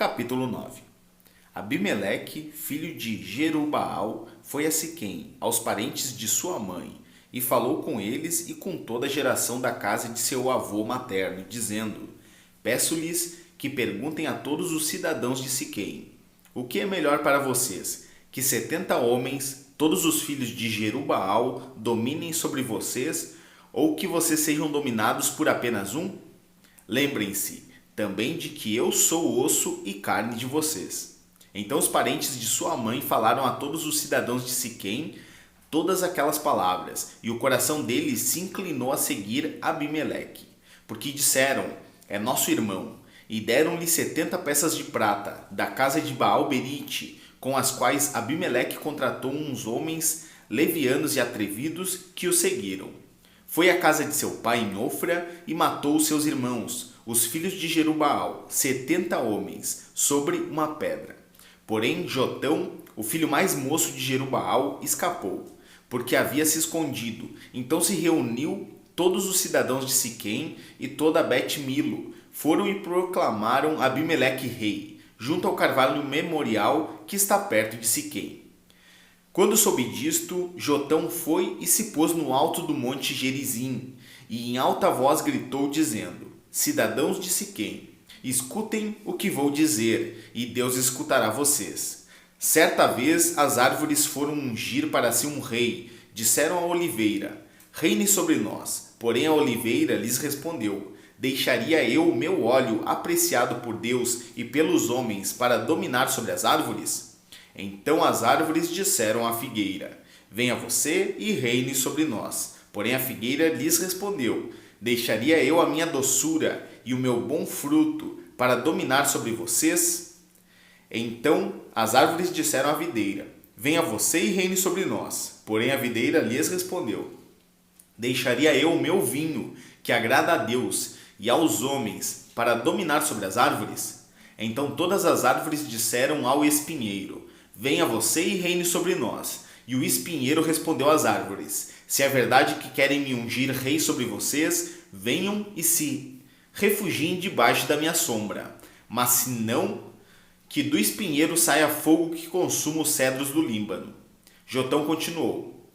Capítulo 9. Abimeleque, filho de Jerubbaal, foi a Siquém, aos parentes de sua mãe, e falou com eles e com toda a geração da casa de seu avô materno, dizendo: Peço-lhes que perguntem a todos os cidadãos de Siquém: o que é melhor para vocês? Que 70 homens, todos os filhos de Jerubbaal, dominem sobre vocês, ou que vocês sejam dominados por apenas um? Lembrem-se também de que eu sou osso e carne de vocês. Então os parentes de sua mãe falaram a todos os cidadãos de Siquém todas aquelas palavras, e o coração deles se inclinou a seguir Abimeleque, porque disseram: é nosso irmão, e deram-lhe 70 peças de prata da casa de Baal-Berite, com as quais Abimeleque contratou uns homens levianos e atrevidos que o seguiram. Foi à casa de seu pai em Ofra e matou os seus irmãos, os filhos de Jerubbaal, 70 homens, sobre uma pedra. Porém, Jotão, o filho mais moço de Jerubbaal, escapou, porque havia se escondido. Então se reuniu todos os cidadãos de Siquém e toda Bet-Milo, foram e proclamaram Abimeleque rei, junto ao carvalho memorial que está perto de Siquém. Quando soube disto, Jotão foi e se pôs no alto do monte Gerizim, e em alta voz gritou, dizendo: Cidadãos de Siquém, escutem o que vou dizer, e Deus escutará vocês. Certa vez as árvores foram ungir para si um rei. Disseram à oliveira: reine sobre nós. Porém a oliveira lhes respondeu: deixaria eu o meu óleo apreciado por Deus e pelos homens para dominar sobre as árvores? Então as árvores disseram à figueira: venha você e reine sobre nós. Porém a figueira lhes respondeu: deixaria eu a minha doçura e o meu bom fruto para dominar sobre vocês? Então as árvores disseram à videira: venha você e reine sobre nós. Porém a videira lhes respondeu: deixaria eu o meu vinho, que agrada a Deus e aos homens, para dominar sobre as árvores? Então todas as árvores disseram ao espinheiro: venha você e reine sobre nós. E o espinheiro respondeu às árvores: se é verdade que querem me ungir rei sobre vocês, venham e se refugiem debaixo da minha sombra. Mas se não, que do espinheiro saia fogo que consuma os cedros do Líbano. Jotão continuou: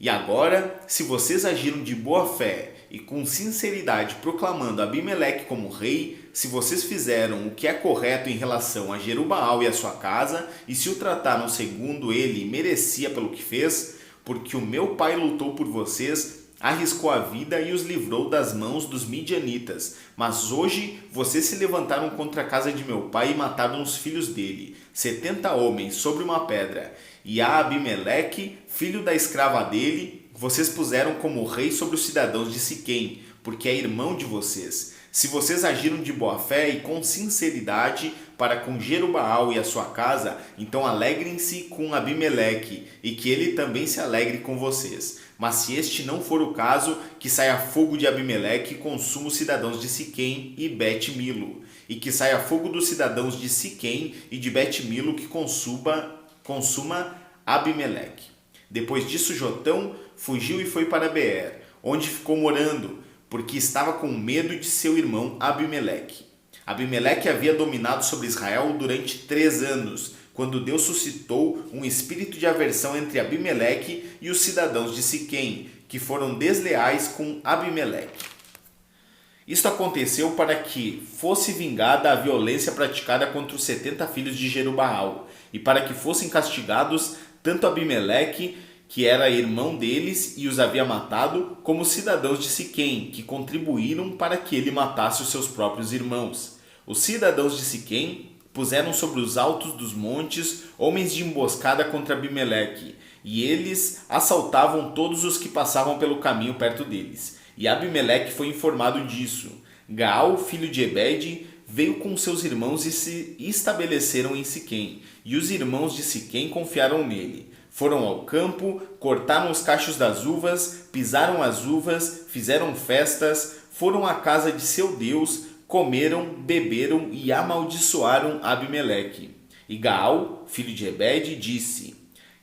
e agora, se vocês agiram de boa fé e com sinceridade proclamando Abimeleque como rei, se vocês fizeram o que é correto em relação a Jerubbaal e a sua casa, e se o trataram segundo ele merecia pelo que fez, porque o meu pai lutou por vocês, arriscou a vida e os livrou das mãos dos midianitas. Mas hoje vocês se levantaram contra a casa de meu pai e mataram os filhos dele, 70 homens, sobre uma pedra. E a Abimeleque, filho da escrava dele, vocês puseram como rei sobre os cidadãos de Siquém, porque é irmão de vocês. Se vocês agiram de boa fé e com sinceridade para com Jerubbaal e a sua casa, então alegrem-se com Abimeleque, e que ele também se alegre com vocês. Mas se este não for o caso, que saia fogo de Abimeleque e consuma os cidadãos de Siquém e Bet-Milo, e que saia fogo dos cidadãos de Siquém e de Bet-Milo que consuma Abimeleque. Depois disso Jotão fugiu e foi para Beer, onde ficou morando, porque estava com medo de seu irmão Abimeleque. Abimeleque havia dominado sobre Israel durante 3 anos, quando Deus suscitou um espírito de aversão entre Abimeleque e os cidadãos de Siquém, que foram desleais com Abimeleque. Isto aconteceu para que fosse vingada a violência praticada contra os 70 filhos de Jerubbaal, e para que fossem castigados tanto Abimeleque, que era irmão deles e os havia matado, como os cidadãos de Siquém, que contribuíram para que ele matasse os seus próprios irmãos. Os cidadãos de Siquém puseram sobre os altos dos montes homens de emboscada contra Abimeleque, e eles assaltavam todos os que passavam pelo caminho perto deles. E Abimeleque foi informado disso. Gaal, filho de Ebed, veio com seus irmãos e se estabeleceram em Siquém, e os irmãos de Siquém confiaram nele. Foram ao campo, cortaram os cachos das uvas, pisaram as uvas, fizeram festas, foram à casa de seu Deus, comeram, beberam e amaldiçoaram Abimeleque. E Gaal, filho de Ebed, disse: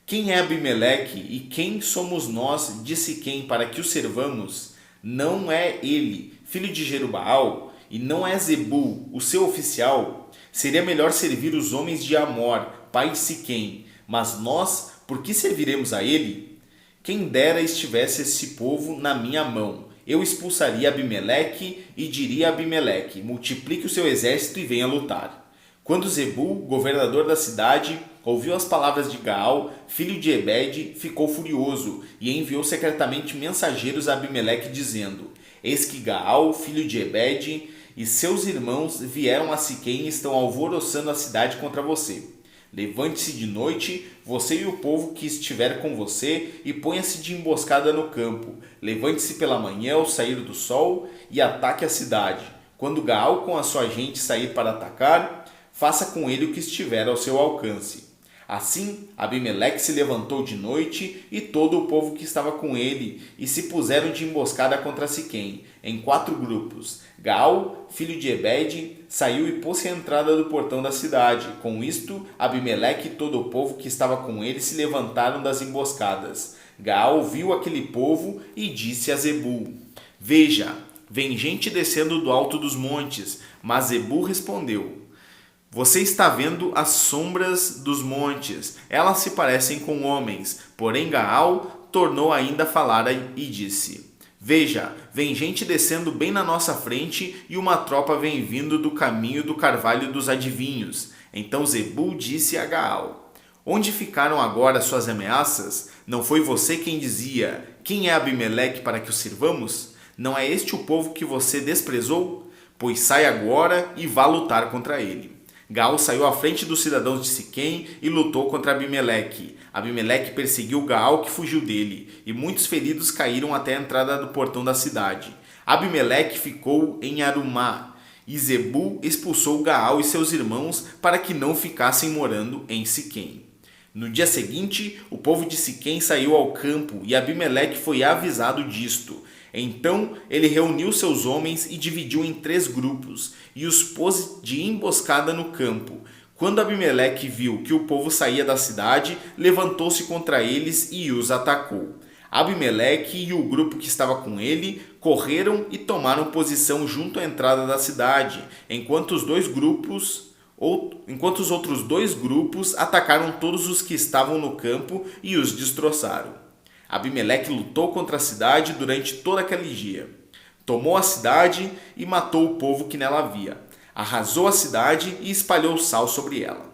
quem é Abimeleque e quem somos nós de Siquém para que o servamos? Não é ele, filho de Jerubbaal, e não é Zebul, o seu oficial? Seria melhor servir os homens de Amor, pai de Siquém, mas nós, por que serviremos a ele? Quem dera estivesse esse povo na minha mão. Eu expulsaria Abimeleque e diria a Abimeleque: multiplique o seu exército e venha lutar. Quando Zebul, governador da cidade, ouviu as palavras de Gaal, filho de Ebed, ficou furioso e enviou secretamente mensageiros a Abimeleque dizendo: eis que Gaal, filho de Ebed, e seus irmãos vieram a Siquém e estão alvoroçando a cidade contra você. Levante-se de noite, você e o povo que estiver com você, e ponha-se de emboscada no campo. Levante-se pela manhã ao sair do sol e ataque a cidade. Quando Gaal com a sua gente sair para atacar, faça com ele o que estiver ao seu alcance. Assim, Abimeleque se levantou de noite e todo o povo que estava com ele, e se puseram de emboscada contra Siquém, em 4 grupos. Gaal, filho de Ebed, saiu e pôs-se à entrada do portão da cidade. Com isto, Abimeleque e todo o povo que estava com ele se levantaram das emboscadas. Gaal viu aquele povo e disse a Zebul: veja, vem gente descendo do alto dos montes. Mas Zebul respondeu: você está vendo as sombras dos montes, elas se parecem com homens. Porém Gaal tornou ainda a falar e disse: veja, vem gente descendo bem na nossa frente e uma tropa vem vindo do caminho do carvalho dos adivinhos. Então Zebul disse a Gaal: onde ficaram agora suas ameaças? Não foi você quem dizia: quem é Abimeleque para que o sirvamos? Não é este o povo que você desprezou? Pois sai agora e vá lutar contra ele. Gaal saiu à frente dos cidadãos de Siquém e lutou contra Abimeleque. Abimeleque perseguiu Gaal, que fugiu dele, e muitos feridos caíram até a entrada do portão da cidade. Abimeleque ficou em Arumá, e Zebul expulsou Gaal e seus irmãos para que não ficassem morando em Siquém. No dia seguinte, o povo de Siquém saiu ao campo e Abimeleque foi avisado disto. Então ele reuniu seus homens e dividiu em 3 grupos e os pôs de emboscada no campo. Quando Abimeleque viu que o povo saía da cidade, levantou-se contra eles e os atacou. Abimeleque e o grupo que estava com ele correram e tomaram posição junto à entrada da cidade, enquanto os outros 2 grupos atacaram todos os que estavam no campo e os destroçaram. Abimeleque lutou contra a cidade durante todo aquele dia. Tomou a cidade e matou o povo que nela havia. Arrasou a cidade e espalhou sal sobre ela.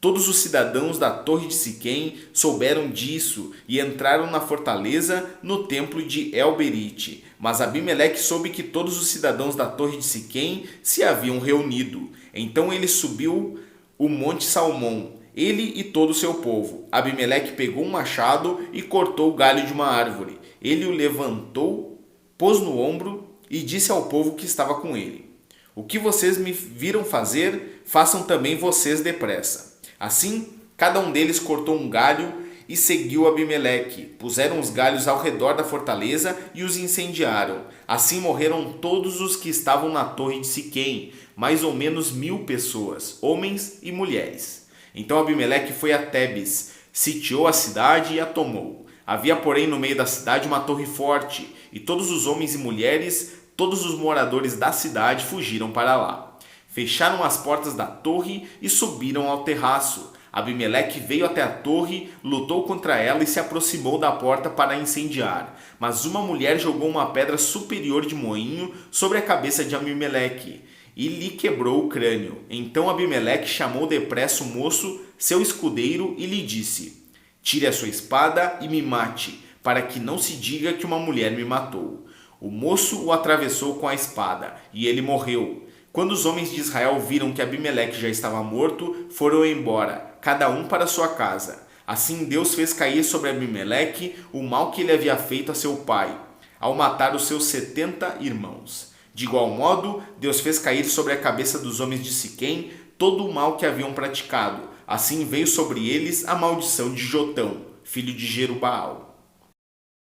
Todos os cidadãos da torre de Siquém souberam disso e entraram na fortaleza no templo de El-Berite. Mas Abimeleque soube que todos os cidadãos da torre de Siquém se haviam reunido. Então ele subiu o monte Salmão, ele e todo o seu povo. Abimeleque pegou um machado e cortou o galho de uma árvore. Ele o levantou, pôs no ombro e disse ao povo que estava com ele: o que vocês me viram fazer, façam também vocês depressa. Assim, cada um deles cortou um galho e seguiu Abimeleque. Puseram os galhos ao redor da fortaleza e os incendiaram. Assim morreram todos os que estavam na torre de Siquém, mais ou menos 1000 pessoas, homens e mulheres. Então Abimeleque foi a Tebes, sitiou a cidade e a tomou. Havia, porém, no meio da cidade uma torre forte, e todos os homens e mulheres, todos os moradores da cidade fugiram para lá. Fecharam as portas da torre e subiram ao terraço. Abimeleque veio até a torre, lutou contra ela e se aproximou da porta para a incendiar. Mas uma mulher jogou uma pedra superior de moinho sobre a cabeça de Abimeleque e lhe quebrou o crânio. Então Abimeleque chamou depressa o moço, seu escudeiro, e lhe disse: tire a sua espada e me mate, para que não se diga que uma mulher me matou. O moço o atravessou com a espada, e ele morreu. Quando os homens de Israel viram que Abimeleque já estava morto, foram embora, cada um para sua casa. Assim Deus fez cair sobre Abimeleque o mal que ele havia feito a seu pai, ao matar os seus 70 irmãos. De igual modo, Deus fez cair sobre a cabeça dos homens de Siquém todo o mal que haviam praticado. Assim veio sobre eles a maldição de Jotão, filho de Jerubaal.